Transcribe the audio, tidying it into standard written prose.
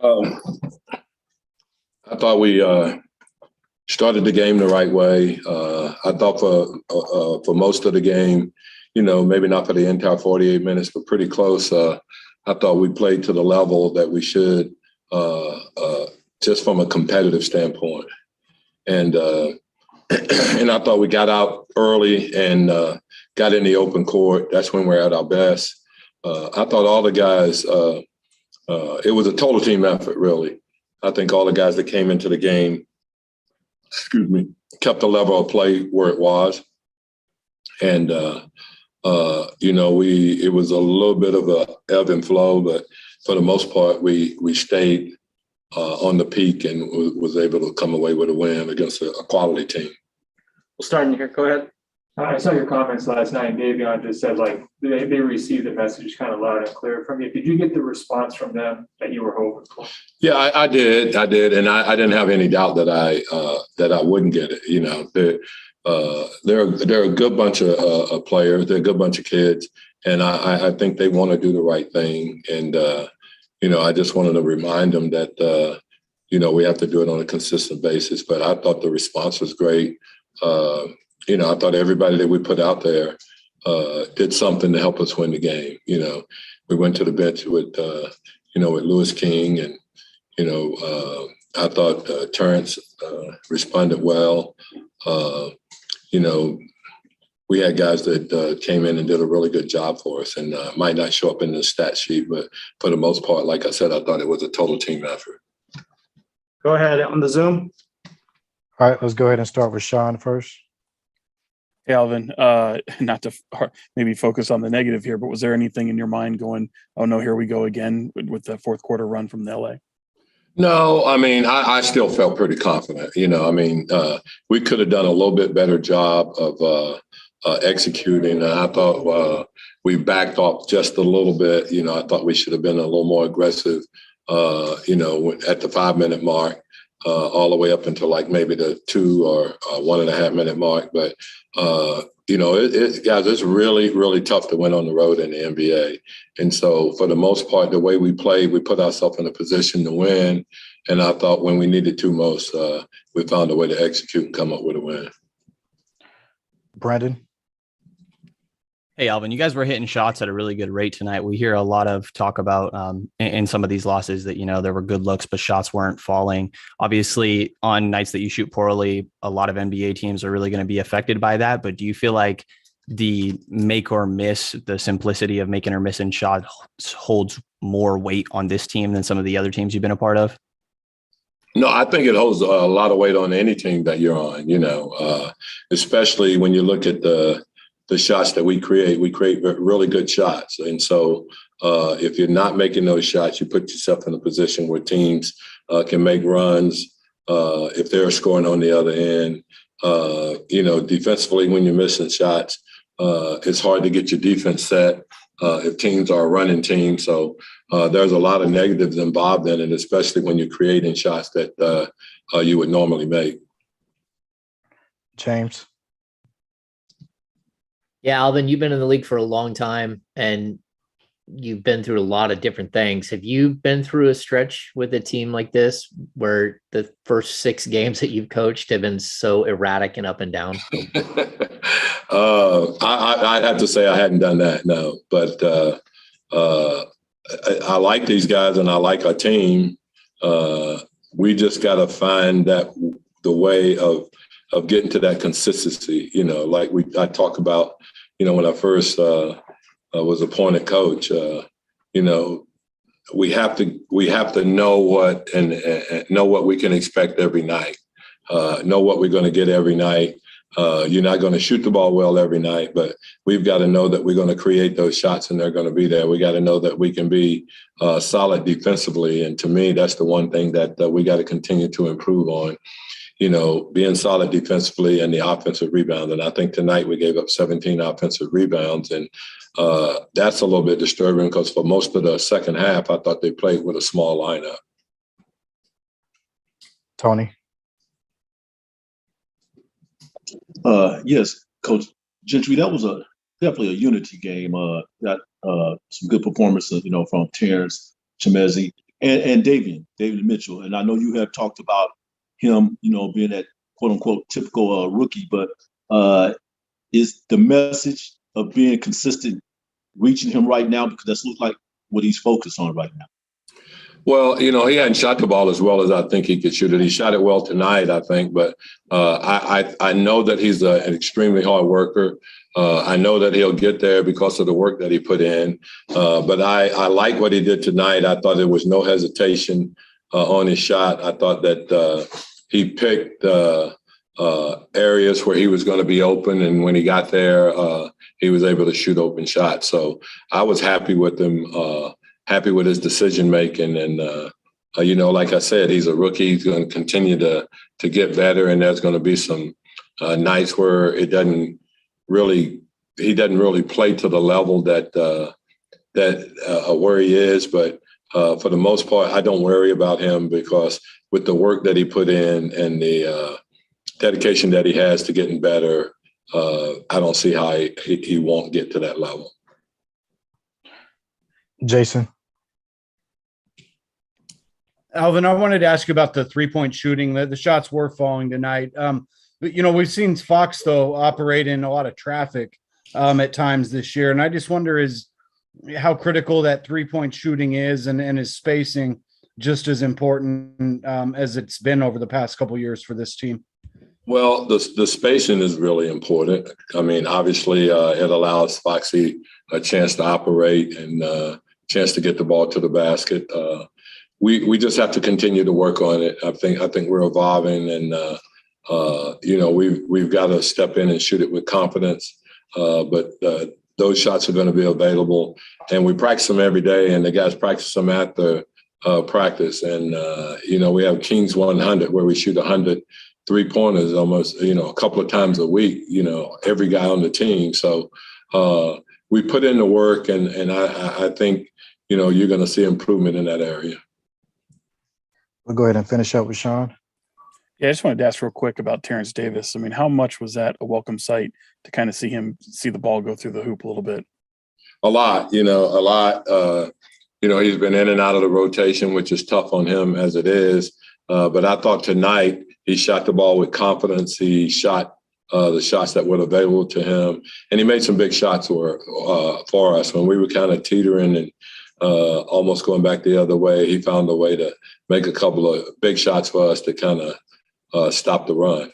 Um, I thought we started the game the right way. I thought for most of the game, maybe not for the entire 48 minutes, but pretty close. I thought we played to the level that we should, just from a competitive standpoint. And and I thought we got out early and got in the open court. That's when we're at our best. I thought all the guys, it was a total team effort, really. I think all the guys that came into the game, kept the level of play where it was. And, it was a little bit of a ebb and flow, but for the most part, we stayed on the peak and was able to come away with a win against a quality team. We'll start in here. Go ahead. I saw your comments last night. Davion just said they received the message kind of loud and clear from you. Did you get the response from them that you were hoping for? Yeah, I did, and I didn't have any doubt that I wouldn't get it. They're a good bunch of players. They're a good bunch of kids, and I think they want to do the right thing. And I just wanted to remind them that we have to do it on a consistent basis. But I thought the response was great. I thought everybody that we put out there did something to help us win the game. We went to the bench with Lewis King, and I thought Terrence responded well. We had guys that came in and did a really good job for us, and might not show up in the stat sheet, but for the most part, like I said, I thought it was a total team effort. Go ahead on the Zoom. All right, let's go ahead and start with Sean first. Hey, Alvin, not to maybe focus on the negative here, but was there anything in your mind going, oh, no, here we go again with the fourth quarter run from the LA? No, I mean, I still felt pretty confident. We could have done a little bit better job of executing. And I thought we backed off just a little bit. I thought we should have been a little more aggressive, at the 5-minute mark. All the way up until like maybe the 2 or 1.5 minute mark. But, guys, it's really, really tough to win on the road in the NBA. And so for the most part, the way we played, we put ourselves in a position to win. And I thought when we needed to most, we found a way to execute and come up with a win. Brandon? Hey, Alvin, you guys were hitting shots at a really good rate tonight. We hear a lot of talk about in some of these losses that, there were good looks, but shots weren't falling. Obviously, on nights that you shoot poorly, a lot of NBA teams are really going to be affected by that. But do you feel like the make or miss, the simplicity of making or missing shots holds more weight on this team than some of the other teams you've been a part of? No, I think it holds a lot of weight on any team that you're on, especially when you look at the shots that we create really good shots. And so if you're not making those shots, you put yourself in a position where teams can make runs if they're scoring on the other end. Defensively, when you're missing shots, it's hard to get your defense set if teams are a running team. So there's a lot of negatives involved in it, especially when you're creating shots that you would normally make. James? Yeah, Alvin, you've been in the league for a long time and you've been through a lot of different things. Have you been through a stretch with a team like this where the first 6 games that you've coached have been so erratic and up and down? I'd have to say I hadn't done that, no. But I like these guys and I like our team. We just got to find the way of getting to that consistency, like I talk about, when I first was appointed coach, we have to know what and know what we can expect every night, know what we're going to get every night. You're not going to shoot the ball well every night, but we've got to know that we're going to create those shots and they're going to be there. We got to know that we can be solid defensively. And to me, that's the one thing that we got to continue to improve on. Being solid defensively and the offensive rebound. And I think tonight we gave up 17 offensive rebounds. And that's a little bit disturbing because for most of the second half, I thought they played with a small lineup. Tony? Yes, Coach Gentry, that was definitely a unity game. Got some good performances, from Terrence Chimezie. and David Mitchell. And I know you have talked about him, being that quote unquote typical rookie, but is the message of being consistent reaching him right now? Because that's looks like what he's focused on right now. Well, he hadn't shot the ball as well as I think he could shoot it. He shot it well tonight, I think, but I know that he's an extremely hard worker. I know that he'll get there because of the work that he put in. But I like what he did tonight. I thought there was no hesitation on his shot. I thought that he picked areas where he was going to be open, and when he got there, he was able to shoot open shots. So I was happy with him. Happy with his decision making, and like I said, he's a rookie. He's going to continue to get better, and there's going to be some nights where he doesn't really play to the level that where he is. But for the most part, I don't worry about him because with the work that he put in and the dedication that he has to getting better, I don't see how he won't get to that level. Jason. Alvin, I wanted to ask you about the 3-point shooting. The shots were falling tonight. But, we've seen Fox, though, operate in a lot of traffic at times this year. And I just wonder how critical that 3-point shooting is and is spacing just as important as it's been over the past couple of years for this team? Well, the spacing is really important. I mean, obviously, it allows Foxy a chance to operate and a chance to get the ball to the basket. We just have to continue to work on it. I think we're evolving, and we've got to step in and shoot it with confidence. But those shots are going to be available, and we practice them every day, and the guys practice them after practice. And we have Kings 100 where we shoot 100 3-pointers almost a couple of times a week. Every guy on the team. So we put in the work, and I think you're going to see improvement in that area. We'll go ahead and finish up with Sean. Yeah, I just wanted to ask real quick about Terrence Davis. I mean, how much was that a welcome sight to kind of see the ball go through the hoop a little bit? A lot. He's been in and out of the rotation, which is tough on him as it is. But I thought tonight he shot the ball with confidence. He shot the shots that were available to him, and he made some big shots for us when we were kind of teetering and almost going back the other way. He found a way to make a couple of big shots for us to kind of stop the run.